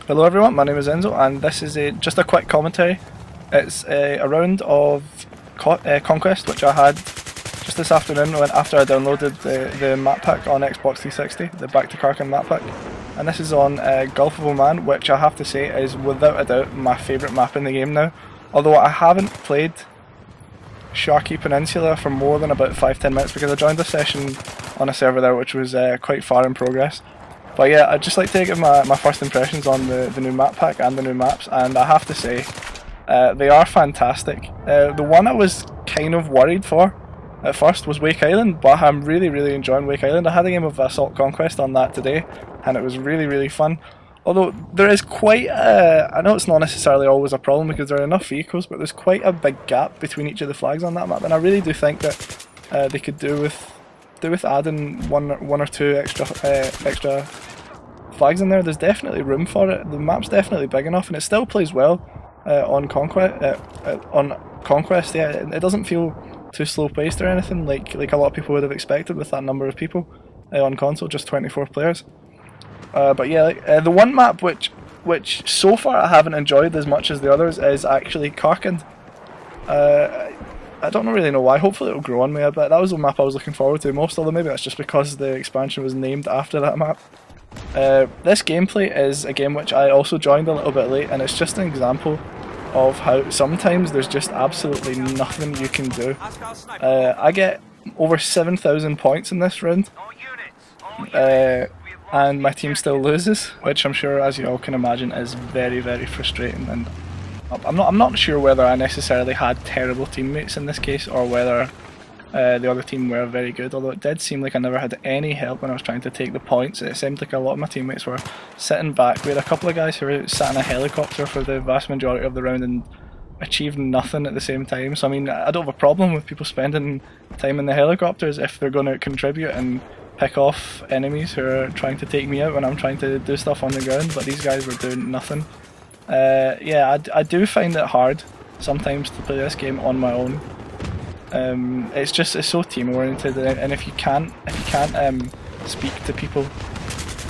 Hello everyone, my name is Enzo and this is just a quick commentary. It's a round of Conquest which I had just this afternoon after I downloaded the map pack on Xbox 360, the Back to Karkin map pack. And this is on Gulf of Oman, which I have to say is without a doubt my favourite map in the game now. Although I haven't played Sharky Peninsula for more than about 5-10 minutes because I joined a session on a server there which was quite far in progress. But yeah, I'd just like to give my first impressions on the new map pack and the new maps, and I have to say they are fantastic. The one I was kind of worried for at first was Wake Island, but I'm really enjoying Wake Island. I had a game of Assault Conquest on that today and it was really fun. Although there is quite I know it's not necessarily always a problem because there are enough vehicles, but there's quite a big gap between each of the flags on that map, and I really do think that they could do with adding one or two extra flags in there. There's definitely room for it. The map's definitely big enough, and it still plays well on Conquest. Yeah, it doesn't feel too slow paced or anything like a lot of people would have expected with that number of people on console, just 24 players. But yeah, the one map which so far I haven't enjoyed as much as the others is actually Karkin. I don't really know why. Hopefully it'll grow on me a bit. That was the map I was looking forward to most, although maybe that's just because the expansion was named after that map. This gameplay is a game which I also joined a little bit late, and it's just an example of how sometimes there's just absolutely nothing you can do. I get over 7,000 points in this round, and my team still loses, which I'm sure, as you all can imagine, is very frustrating. And I'm not sure whether I necessarily had terrible teammates in this case or whether the other team were very good, although it did seem like I never had any help when I was trying to take the points. It seemed like a lot of my teammates were sitting back. We had a couple of guys who sat in a helicopter for the vast majority of the round and achieved nothing at the same time. So I mean, I don't have a problem with people spending time in the helicopters if they're going to contribute and pick off enemies who are trying to take me out when I'm trying to do stuff on the ground, but these guys were doing nothing. Yeah, I do find it hard sometimes to play this game on my own. It's so team oriented, and if you can't speak to people,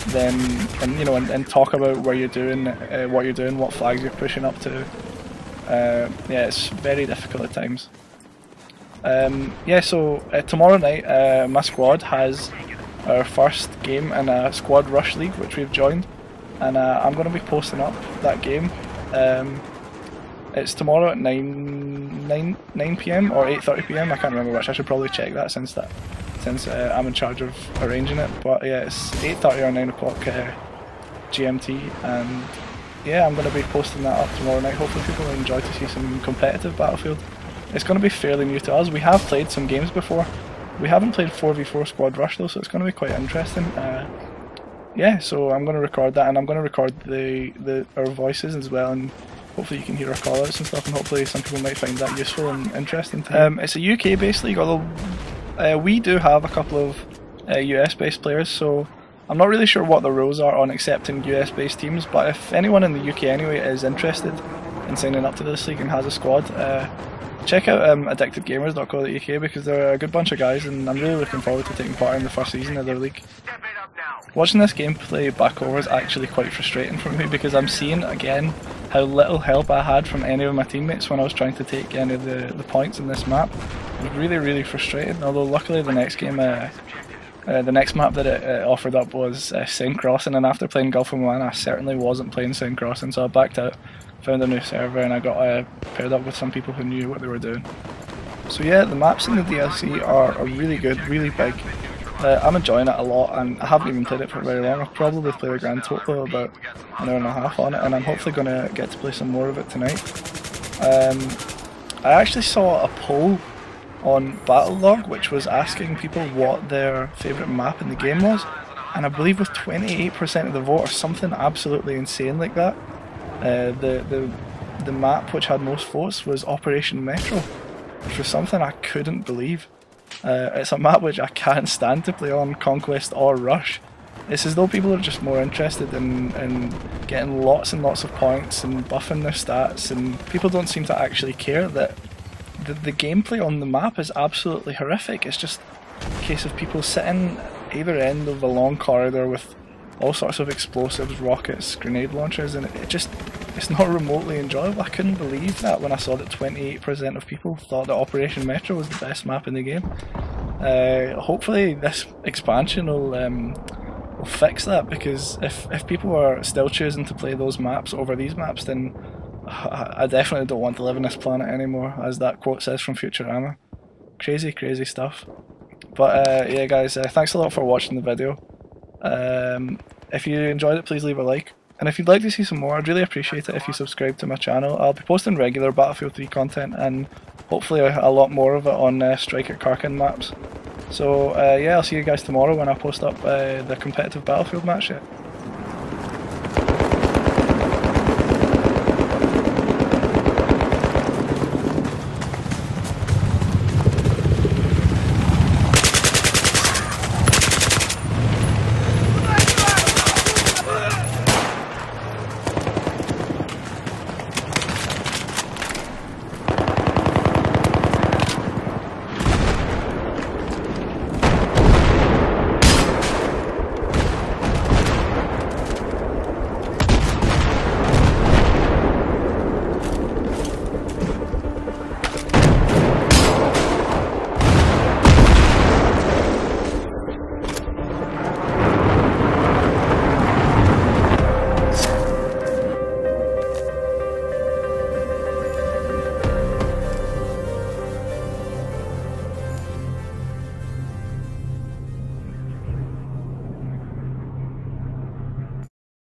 then and talk about where you're doing, what you're doing, what flags you're pushing up to, yeah, it's very difficult at times. Yeah, so tomorrow night my squad has our first game in a squad rush league which we've joined, and I'm going to be posting up that game. It's tomorrow at 9 PM or 8:30 PM, I can't remember which. I should probably check that since I'm in charge of arranging it. But yeah, it's 8:30 or 9 o'clock GMT, and yeah, I'm going to be posting that up tomorrow night. Hopefully people will enjoy to see some competitive Battlefield. It's going to be fairly new to us. We have played some games before. We haven't played 4v4 Squad Rush though, so it's going to be quite interesting. Yeah, so I'm going to record that, and I'm going to record our voices as well, and hopefully you can hear our callouts and stuff, and hopefully some people might find that useful and interesting. It's a UK based league, although we do have a couple of US based players, so I'm not really sure what the rules are on accepting US based teams, but if anyone in the UK anyway is interested in signing up to this league and has a squad, check out addictedgamers.co.uk because they're a good bunch of guys, and I'm really looking forward to taking part in the first season of their league. Watching this gameplay back over is actually quite frustrating for me because I'm seeing again how little help I had from any of my teammates when I was trying to take any of the points in this map. It was really frustrating, although luckily the next game, the next map that it offered up was Saint Crossing, and after playing Gulf of Oman I certainly wasn't playing Saint Crossing, so I backed out, found a new server, and I got paired up with some people who knew what they were doing. So yeah, the maps in the DLC are really good, really big. I'm enjoying it a lot, and I haven't even played it for very long. I've probably played a grand total of about an hour and a half on it, and I'm hopefully going to get to play some more of it tonight. I actually saw a poll on Battlelog which was asking people what their favourite map in the game was, and I believe with 28% of the vote or something absolutely insane like that, the map which had most votes was Operation Metro, which was something I couldn't believe. It's a map which I can't stand to play on Conquest or Rush. It's as though people are just more interested in getting lots and lots of points and buffing their stats, and people don't seem to actually care that the gameplay on the map is absolutely horrific. It's just a case of people sitting either end of a long corridor with all sorts of explosives, rockets, grenade launchers, and it's not remotely enjoyable. I couldn't believe that when I saw that 28% of people thought that Operation Metro was the best map in the game. Hopefully this expansion will fix that, because if people are still choosing to play those maps over these maps, then I definitely don't want to live on this planet anymore, as that quote says from Futurama. Crazy stuff. But yeah guys, thanks a lot for watching the video. If you enjoyed it, please leave a like. And if you'd like to see some more, I'd really appreciate it if you subscribe to my channel. I'll be posting regular Battlefield 3 content, and hopefully a lot more of it on Striker Karkin maps. So yeah, I'll see you guys tomorrow when I post up the competitive Battlefield match.